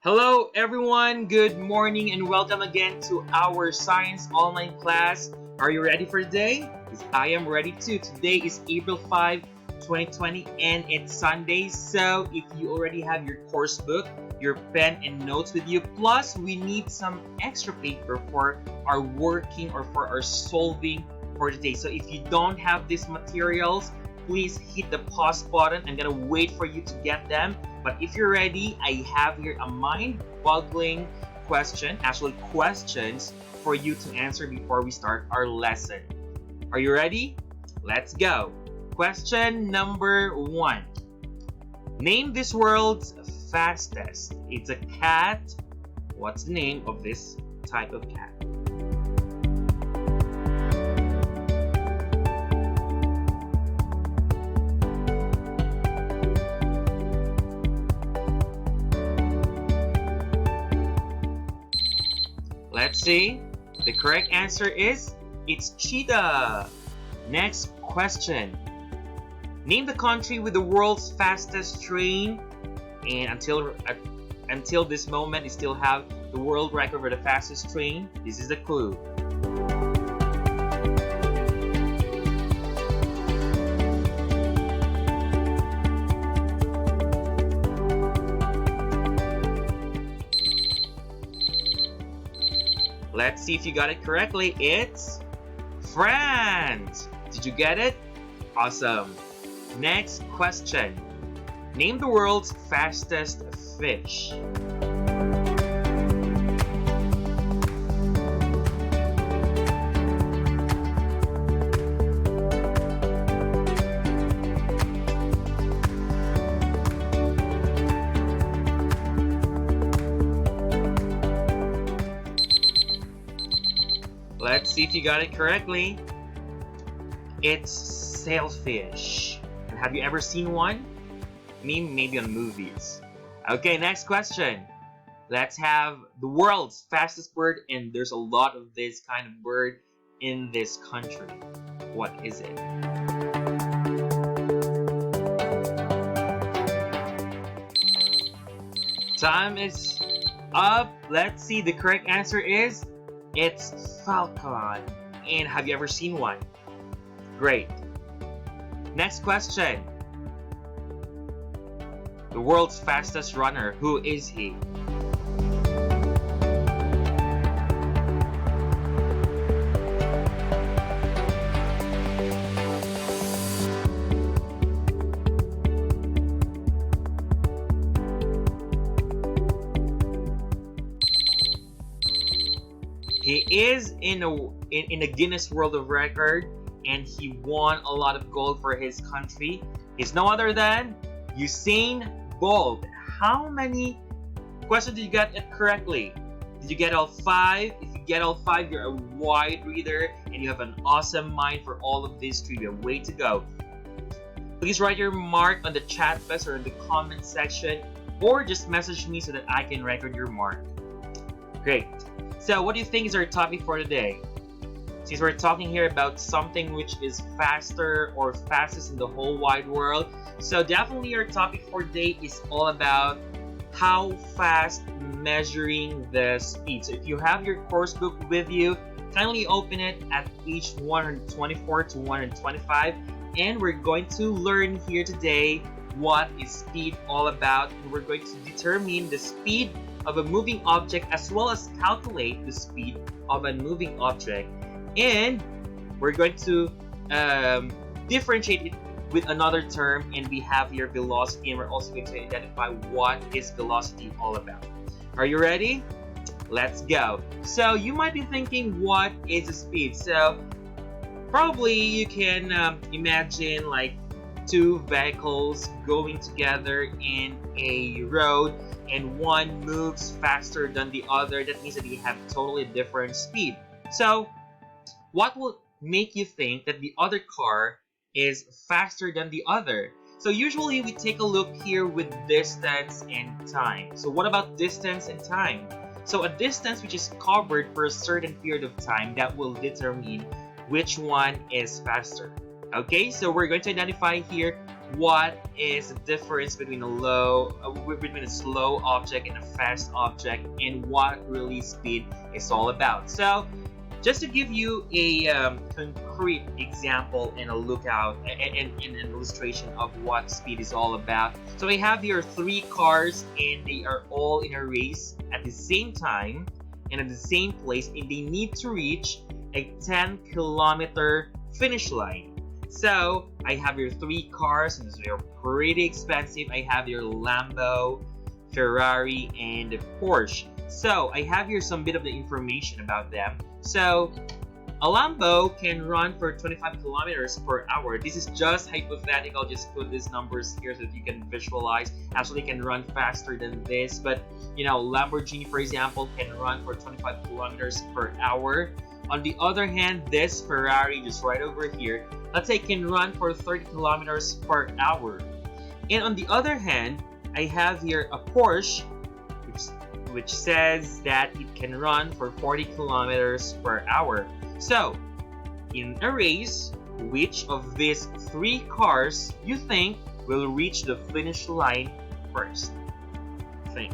Hello everyone, good morning and welcome again to our science online class. Are you ready for today? Because I am ready too. Today is April 5, 2020 and it's Sunday. So if you already have your course book, your pen and notes with you, plus we need some extra paper for our working or for our solving for today. So if you don't have these materials, please hit the pause button. I'm gonna wait for you to get them. But if you're ready, I have here a mind-boggling question, actually questions for you to answer before we start our lesson. Are you ready? Let's go. Question number 1. Name this world's fastest. It's a cat. What's the name of this type of cat? Let's see. The correct answer is it's cheetah. Next question. Name the country with the world's fastest train. And until this moment, you still have the world record for the fastest train. This is the clue. Let's see if you got it correctly. It's France. Did you get it? Awesome. Next question. Name the world's fastest fish. Let's see if you got it correctly. It's sailfish. And have you ever seen one? I mean, maybe on movies. Okay, next question. Let's have the world's fastest bird, and there's a lot of this kind of bird in this country. What is it? Time is up. Let's see. The correct answer is it's falcon. And have you ever seen one? Great. Next question. The world's fastest runner, who is he? He is in a Guinness World of Record, and he won a lot of gold for his country. He's no other than Usain Bolt. How many questions did you get it correctly? Did you get all 5? If you get all 5, you're a wide reader and you have an awesome mind for all of this trivia. Way to go. Please write your mark on the chat box or in the comment section, or just message me so that I can record your mark. Great. So what do you think is our topic for today? Since we're talking here about something which is faster or fastest in the whole wide world, so definitely our topic for today is all about how fast measuring the speed. So if you have your course book with you, kindly open it at page 124 to 125, and we're going to learn here today what is speed all about, and we're going to determine the speed of a moving object as well as calculate the speed of a moving object. And we're going to differentiate it with another term, and we have here velocity, and we're also going to identify what is velocity all about. Are you ready? Let's go. So you might be thinking, what is the speed? So probably you can imagine like two vehicles going together in a road, and one moves faster than the other. That means that they have totally different speed. So what will make you think that the other car is faster than the other? So usually we take a look here with distance and time. So what about distance and time? So a distance which is covered for a certain period of time, that will determine which one is faster. Okay, so we're going to identify here what is the difference between between a slow object and a fast object, and what really speed is all about. So just to give you a concrete example and a lookout and an illustration of what speed is all about. So I have here 3 cars, and they are all in a race at the same time and at the same place, and they need to reach a 10-kilometer finish line. So I have your 3 cars, and they're pretty expensive. I have your Lambo, Ferrari, and Porsche. So I have here some bit of the information about them. So a Lambo can run for 25 kilometers per hour. This is just hypothetical. Just put these numbers here so that you can visualize. Actually, it can run faster than this, but you know, Lamborghini, for example, can run for 25 kilometers per hour. On the other hand, this Ferrari, just right over here, let's say can run for 30 kilometers per hour. And on the other hand, I have here a Porsche, which says that it can run for 40 kilometers per hour. So, in a race, which of these 3 cars you think will reach the finish line first? Think.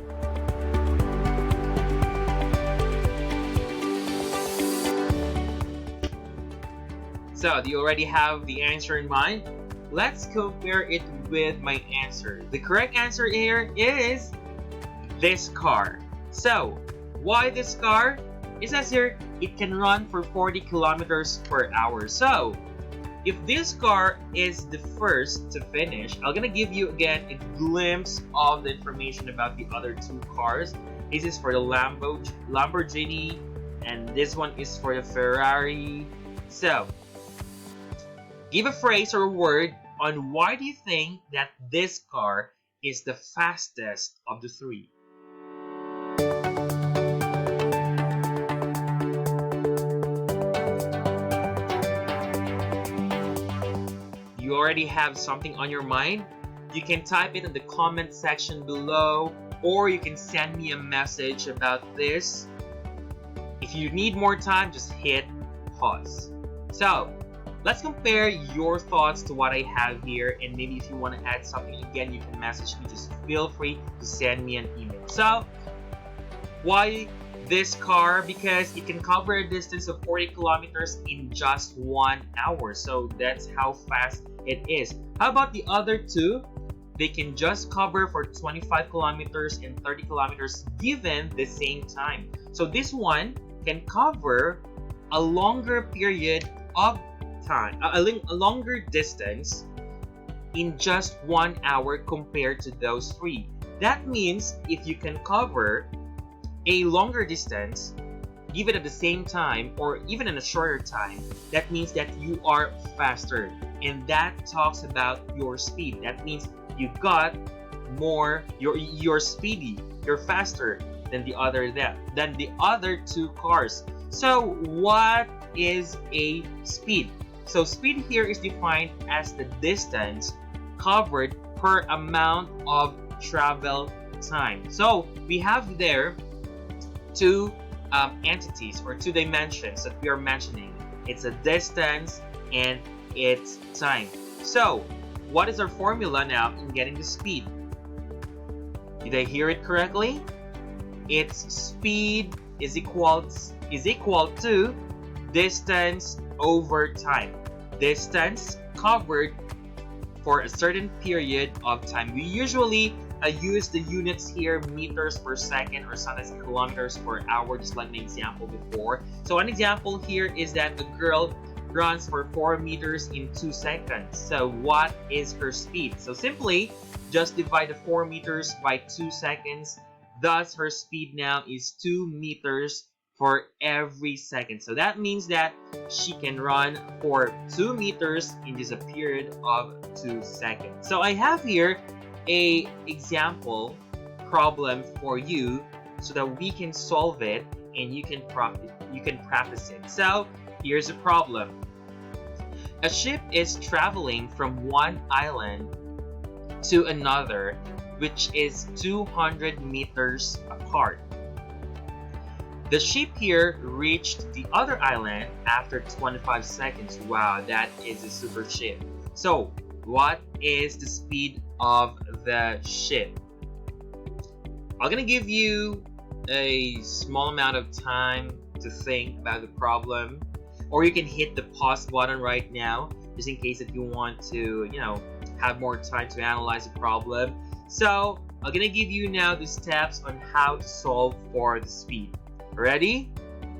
So, do you already have the answer in mind? Let's compare it with my answer. The correct answer here is this car. So, why this car? It says here, it can run for 40 kilometers per hour. So, if this car is the first to finish, I'm gonna give you again a glimpse of the information about the other 2 cars. This is for the Lamborghini, and this one is for the Ferrari. So, give a phrase or a word on why do you think that this car is the fastest of the 3. You already have something on your mind? You can type it in the comment section below, or you can send me a message about this. If you need more time, just hit pause. So, let's compare your thoughts to what I have here, and maybe if you want to add something again, you can message me. Just feel free to send me an email. So, why this car? Because it can cover a distance of 40 kilometers in just 1 hour. So that's how fast it is. How about the other 2? They can just cover for 25 kilometers and 30 kilometers given the same time. So this one can cover a longer period of time, a longer distance in just 1 hour compared to those 3. That means if you can cover a longer distance, give it at the same time, or even in a shorter time, that means that you are faster. And that talks about your speed. That means you got more, you're speedy, you're faster than the other 2 cars. So what is a speed? So speed here is defined as the distance covered per amount of travel time. So we have there 2 entities or 2 dimensions that we are mentioning. It's a distance and it's time. So what is our formula now in getting the speed? Did I hear it correctly? It's speed is equal to distance over time. Distance covered for a certain period of time. We usually use the units here, meters per second, or sometimes kilometers per hour, just like my example before. So an example here is that a girl runs for 4 meters in 2 seconds. So what is her speed? So simply just divide the 4 meters by 2 seconds. Thus her speed now is 2 meters for every second. So that means that she can run for 2 meters in just a period of 2 seconds. So I have here a example problem for you so that we can solve it and you can practice it. So here's a problem. A ship is traveling from one island to another, which is 200 meters apart. The ship here reached the other island after 25 seconds. Wow, that is a super ship. So what is the speed of the ship? I'm gonna give you a small amount of time to think about the problem, or you can hit the pause button right now just in case if you want to, have more time to analyze the problem. So I'm gonna give you now the steps on how to solve for the speed. Ready?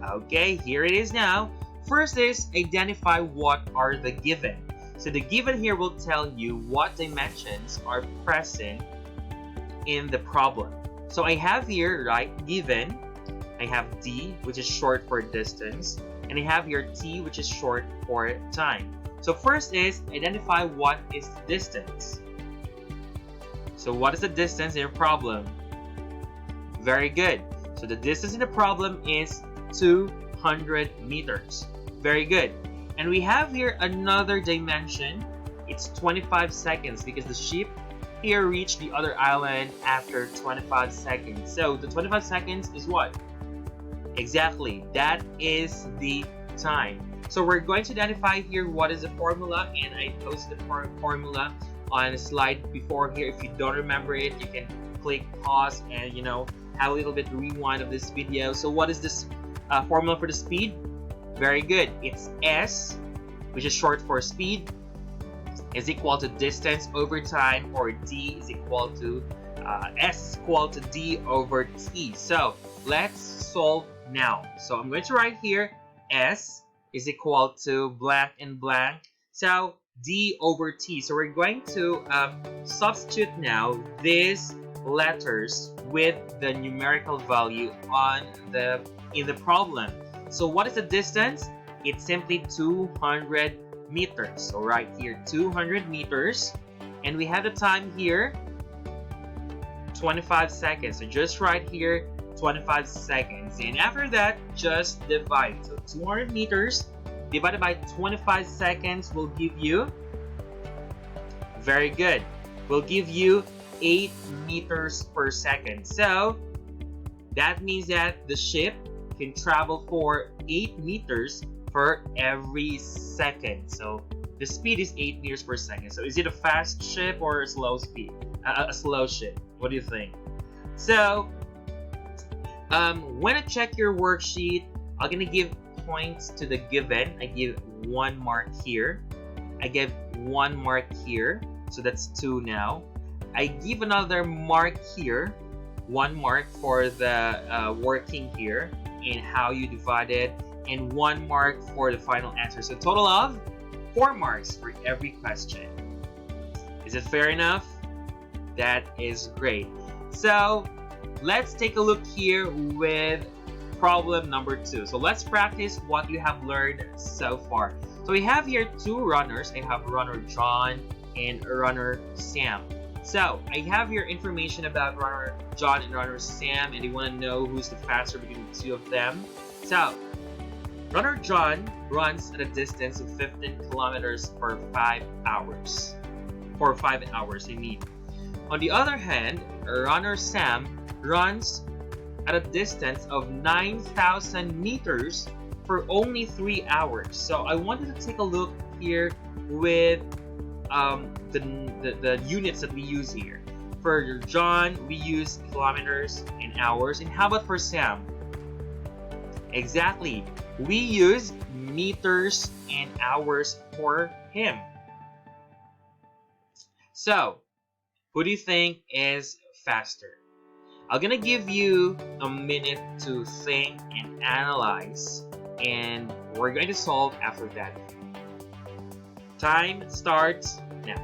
Okay, here it is now. First is identify what are the given. So the given here will tell you what dimensions are present in the problem. So I have here, right, given, I have d, which is short for distance, and I have here t, which is short for time. So first is identify what is the distance. So what is the distance in your problem? Very good. So the distance in the problem is 200 meters. Very good. And we have here another dimension. It's 25 seconds because the ship here reached the other island after 25 seconds. So the 25 seconds is what? Exactly, that is the time. So we're going to identify here what is the formula, and I posted the formula on a slide before here. If you don't remember it, you can click pause and have a little bit rewind of this video. So what is this formula for the speed? Very good. It's S, which is short for speed, is equal to distance over time, or D is equal to S is equal to D over T. So let's solve now. So I'm going to write here S is equal to blank and blank. So D over T. So we're going to substitute now these letters with the numerical value in the problem. So what is the distance? It's simply 200 meters. So right here, 200 meters. And we have the time here, 25 seconds. So just right here, 25 seconds. And after that, just divide. So 200 meters divided by 25 seconds will give you, very good, will give you 8 meters per second. So that means that the ship can travel for 8 meters for every second. So the speed is 8 meters per second. So is it a fast ship or a slow speed? A slow ship. What do you think? So when I check your worksheet, I'm gonna give points to the given. I give 1 mark here. I give 1 mark here. So that's 2 now. I give another mark here. 1 mark for the working here and how you divide it, and 1 mark for the final answer. So total of 4 marks for every question. Is it fair enough? That is great. So let's take a look here with problem number 2. So let's practice what you have learned so far. So we have here 2 runners. I have runner John and runner Sam. So I have here information about runner John and runner Sam, and you want to know who's the faster between the 2 of them. So runner John runs at a distance of 15 kilometers for 5 hours. For 5 hours, I mean. On the other hand, runner Sam runs at a distance of 9,000 meters for only 3 hours. So I wanted to take a look here with the units that we use here. For John, we use kilometers and hours. And how about for Sam? Exactly. We use meters and hours for him. So, who do you think is faster? I'm gonna give you a minute to think and analyze, and we're going to solve after that. Time starts now.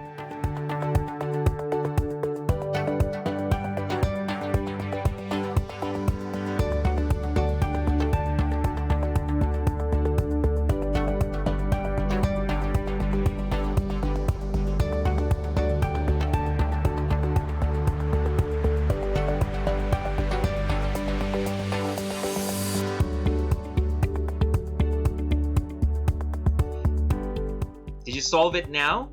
Did you solve it now?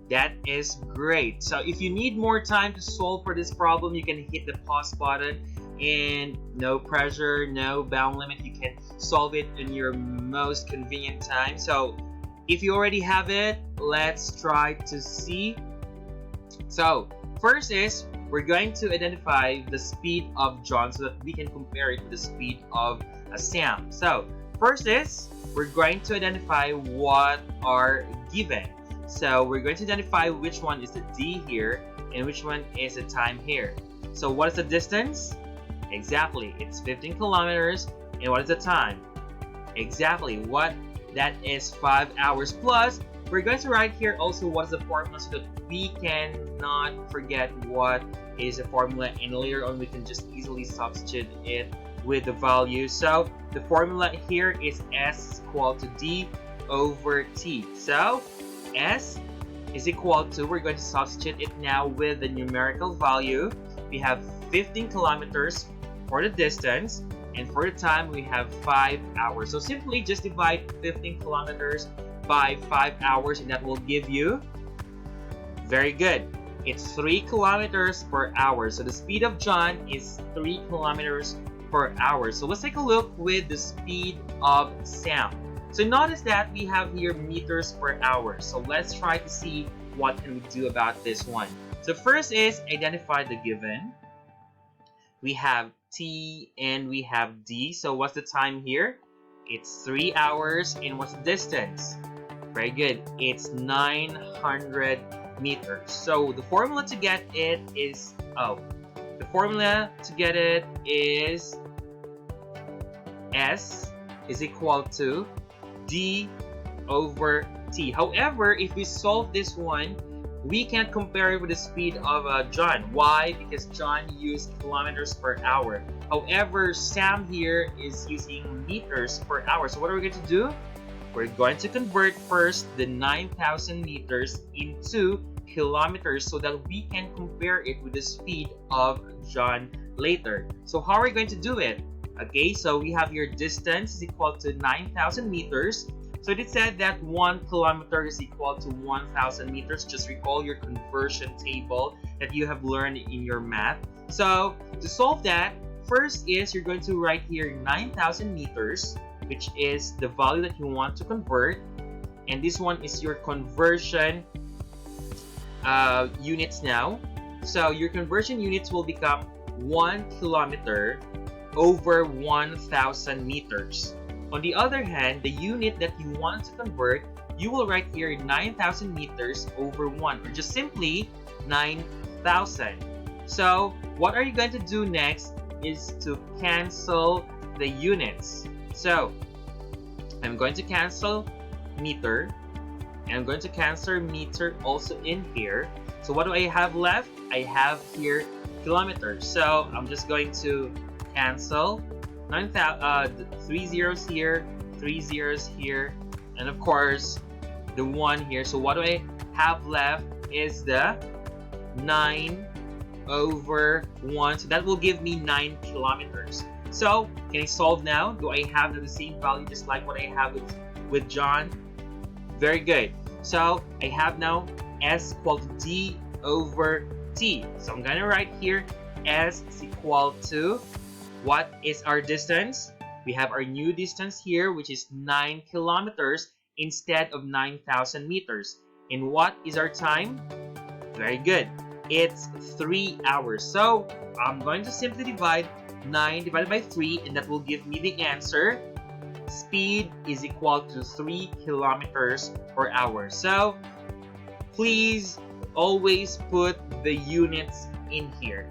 That is great. So if you need more time to solve for this problem, you can hit the pause button, and no pressure, no bound limit. You can solve it in your most convenient time. So If you already have it, let's try to see. So first is we're going to identify the speed of John so that we can compare it to the speed of Sam. So first is we're going to identify what are given. So we're going to identify which one is the D here and which one is the time here. So what is the distance? Exactly, it's 15 kilometers. And what is the time? Exactly, what? That is 5 hours plus. We're going to write here also what is the formula so that we cannot forget what is the formula, and later on we can just easily substitute it with the value. So the formula here is S equal to D over T. So S is equal to, we're going to substitute it now with the numerical value. We have 15 kilometers for the distance, and for the time we have 5 hours. So simply just divide 15 kilometers by 5 hours and that will give you, very good, it's 3 kilometers per hour. So the speed of John is 3 kilometers per hour. So let's take a look with the speed of Sam. So notice that we have here meters per hour. So let's try to see what can we do about this one. So first is identify the given. We have T and we have D. So what's the time here? It's 3 hours. And what's the distance? Very good. It's 900 meters. So the formula to get it is, the formula to get it is S is equal to D over T. However, if we solve this one, we can't compare it with the speed of John. Why? Because John used kilometers per hour. However, Sam here is using meters per hour. So what are we going to do? We're going to convert first the 9,000 meters into kilometers so that we can compare it with the speed of John later. So how are we going to do it? Okay, so we have your distance is equal to 9,000 meters. So it said that 1 kilometer is equal to 1,000 meters. Just recall your conversion table that you have learned in your math. So to solve that, first is you're going to write here 9,000 meters, which is the value that you want to convert. And this one is your conversion units now. So your conversion units will become 1 kilometer over 1,000 meters. On the other hand, the unit that you want to convert, you will write here 9,000 meters over 1, or just simply 9,000. So what are you going to do next is to cancel the units. So I'm going to cancel meter, and I'm going to cancel meter also in here. So what do I have left? I have here kilometers. So I'm just going to cancel 3 zeros here, 3 zeros here, and of course the 1 here. So what do I have left is the 9 over 1. So that will give me 9 kilometers. So can I solve now? Do I have the same value just like what I have with John? Very good. So I have now S equal to D over T. So I'm gonna write here S is equal to, what is our distance? We have our new distance here, which is 9 kilometers instead of 9,000 meters. And what is our time? Very good. It's 3 hours. So I'm going to simply divide 9 divided by 3, and that will give me the answer. Speed is equal to 3 kilometers per hour. So please always put the units in here.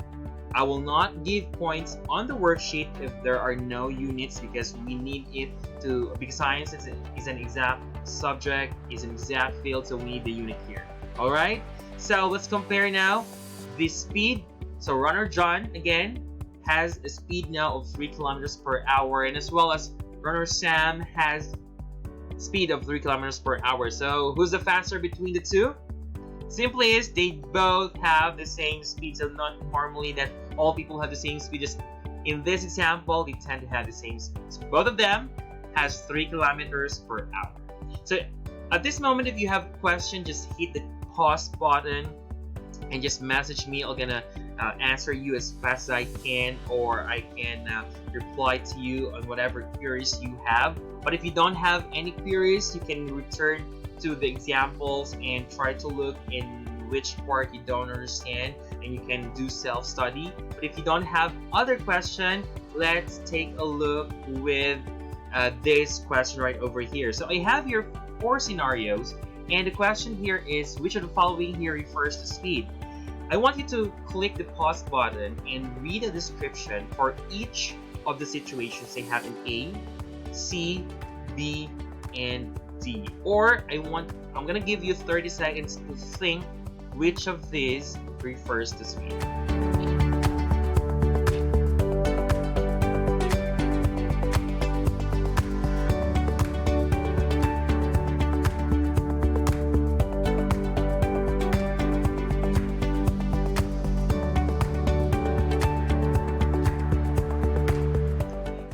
I will not give points on the worksheet if there are no units, because we need it to, because science is an exact subject, is an exact field, so we need the unit here. Alright, so let's compare now the speed. So runner John again has a speed now of 3 kilometers per hour, and as well as runner Sam has speed of 3 kilometers per hour. So who's the faster between the two? Simply is they both have the same speed. So not normally that all people have the same speed. Just in this example, they tend to have the same speed. So both of them has 3 kilometers per hour. So at this moment, if you have a question, just hit the pause button and just message me. I'm gonna answer you as fast as I can, or I can reply to you on whatever queries you have. But if you don't have any queries, you can return to the examples and try to look in which part you don't understand, and you can do self-study. But if you don't have other question, let's take a look with this question right over here. So I have here 4 scenarios, and the question here is, which of the following here refers to speed? I want you to click the pause button and read a description for each of the situations they have in A, C, B, and D. Or I'm gonna give you 30 seconds to think which of these refers to speed.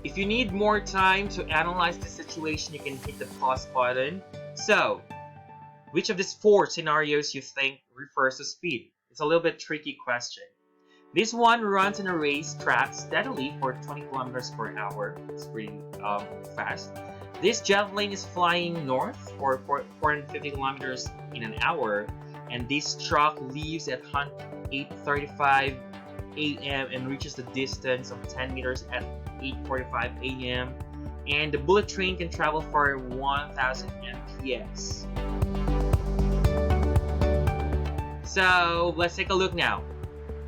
If you need more time to analyze the situation, you can hit the pause button. So, which of these 4 scenarios you think refers to speed? It's a little bit tricky question. This one runs in a race track steadily for 20 kilometers per hour. It's pretty fast. This jet plane is flying north for 450 kilometers in an hour, and this truck leaves at 8:35 a.m. and reaches the distance of 10 meters at 8:45 a.m. and the bullet train can travel for 1000 mph. So let's take a look now.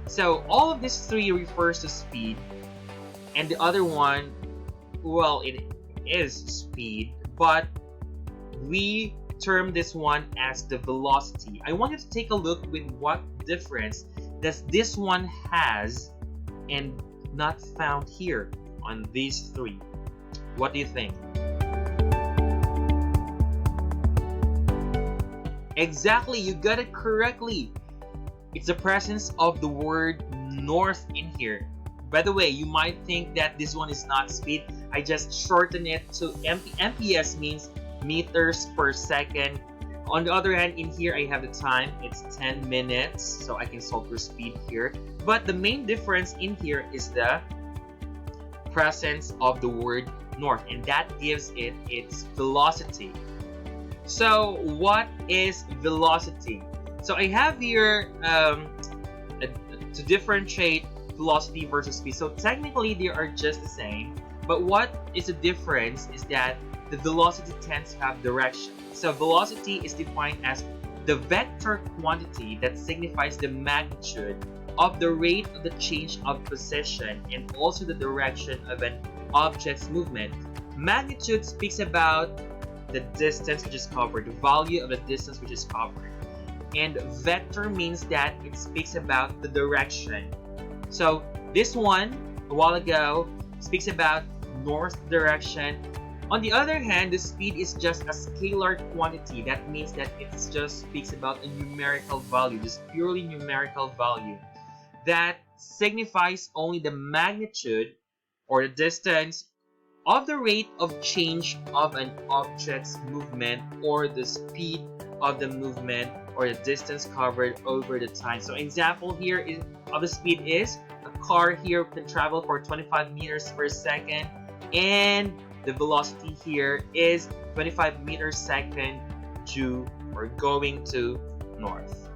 So all of these 3 refers to speed, and the other one, well, it is speed, but we term this one as the velocity. I want you to take a look with what difference does this one has and not found here on these 3. What do you think? Exactly, you got it correctly. It's the presence of the word north in here. By the way, you might think that this one is not speed. I just shortened it to MPS means meters per second. On the other hand, in here I have the time. It's 10 minutes, so I can solve for speed here. But the main difference in here is the presence of the word north, and that gives it its velocity. So what is velocity? So I have here to differentiate velocity versus speed. So technically they are just the same, but what is the difference is that the velocity tends to have direction. So velocity is defined as the vector quantity that signifies the magnitude of the rate of the change of position and also the direction of an object's movement. Magnitude speaks about the distance which is covered, the value of the distance which is covered. And vector means that it speaks about the direction. So this one, a while ago, speaks about north direction. On the other hand, the speed is just a scalar quantity. That means that it just speaks about a numerical value, just purely numerical value. That signifies only the magnitude or the distance of the rate of change of an object's movement or the speed of the movement or the distance covered over the time. So example here of the speed is a car here can travel for 25 meters per second, and the velocity here is 25 meters per second due or going to north.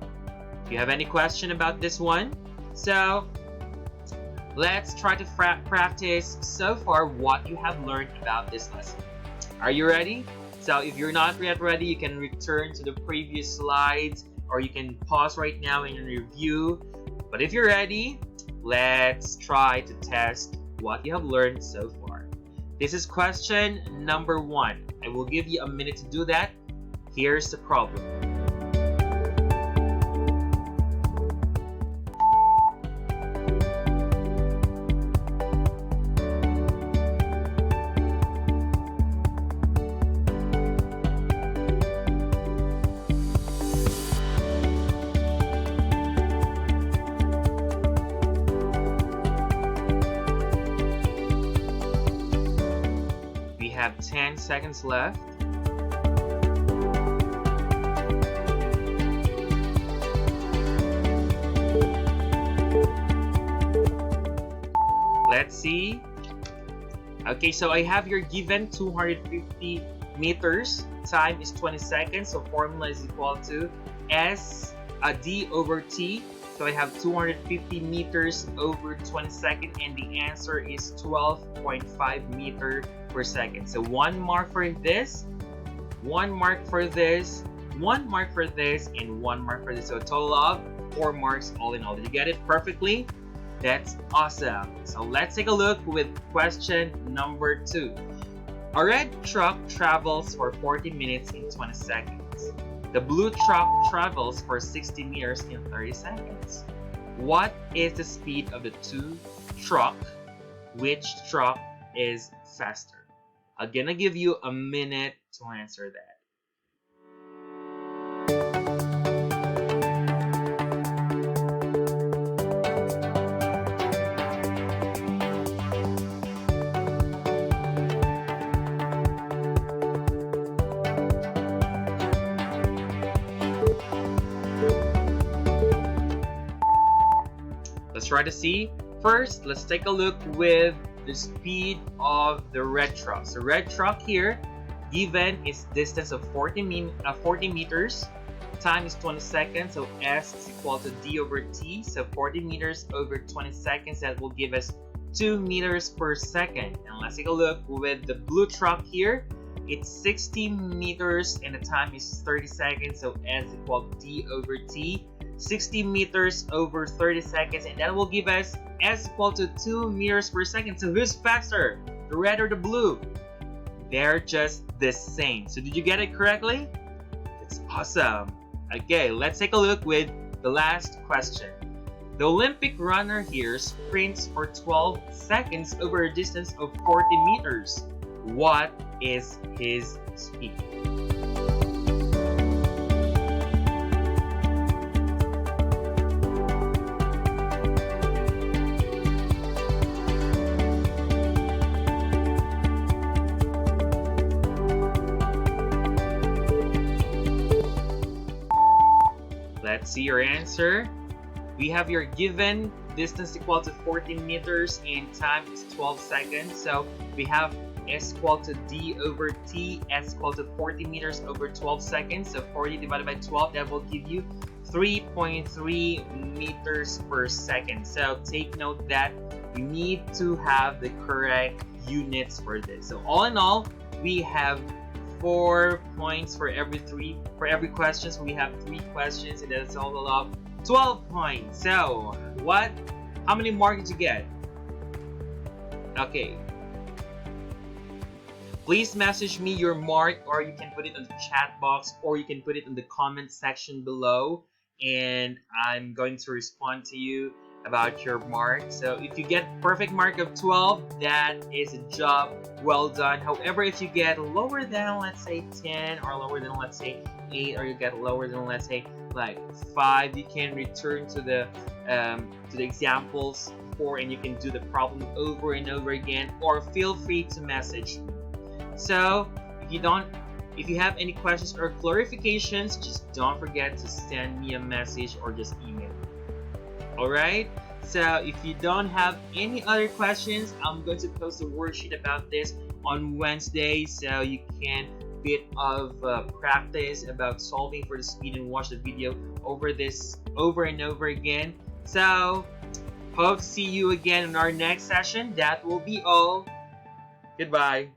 Do you have any question about this one? So let's try to practice so far what you have learned about this lesson. Are you ready? So if you're not yet ready, you can return to the previous slides or you can pause right now and review. But if you're ready, let's try to test what you have learned so far. This is question number 1. I will give you a minute to do that. Here's the problem. Have 10 seconds left. Let's see. Okay, so I have your given 250 meters. Time is 20 seconds, so formula is equal to d over t. So I have 250 meters over 20 seconds, and the answer is 12.5 meter per second. So 1 mark for this, 1 mark for this, 1 mark for this, and 1 mark for this. So a total of 4 marks all in all. Did you get it perfectly? That's awesome. So let's take a look with question number 2. A red truck travels for 40 minutes in 20 seconds. The blue truck travels for 60 meters in 30 seconds. What is the speed of the two truck? Which truck is faster? I'm gonna give you a minute to answer that. Let's try to see. First, let's take a look with the speed of the red truck. So red truck here, given is distance of 40 meters. Time is 20 seconds, so S is equal to D over T. So 40 meters over 20 seconds, that will give us 2 meters per second. And let's take a look with the blue truck here. It's 60 meters and the time is 30 seconds, so S is equal to D over T. 60 meters over 30 seconds, and that will give us S equal to 2 meters per second. So who's faster, the red or the blue? They're just the same. So did you get it correctly? It's awesome. Okay, let's take a look with the last question. The Olympic runner here sprints for 12 seconds over a distance of 40 meters. What is his speed? Let's see your answer. We have your given distance equal to 14 meters and time is 12 seconds. So we have S equal to D over T, S equal to 40 meters over 12 seconds. So 40 divided by 12, that will give you 3.3 meters per second. So take note that you need to have the correct units for this. So all in all, we have 4 points for every question. So we have 3 questions, and that's all of 12 points. So how many marks did you get? Okay, please message me your mark, or you can put it in the chat box, or you can put it in the comment section below, and I'm going to respond to you about your mark. So if you get perfect mark of 12, that is a job well done. However, if you get lower than, let's say 10, or lower than, let's say 8, or you get lower than, let's say like 5, you can return to the examples before, and you can do the problem over and over again, or feel free to message me. So if you have any questions or clarifications, just don't forget to send me a message or just email me. Alright, so if you don't have any other questions, I'm going to post a worksheet about this on Wednesday, so you can bit of practice about solving for the speed and watch the video over and over again. So hope to see you again in our next session. That will be all. Goodbye.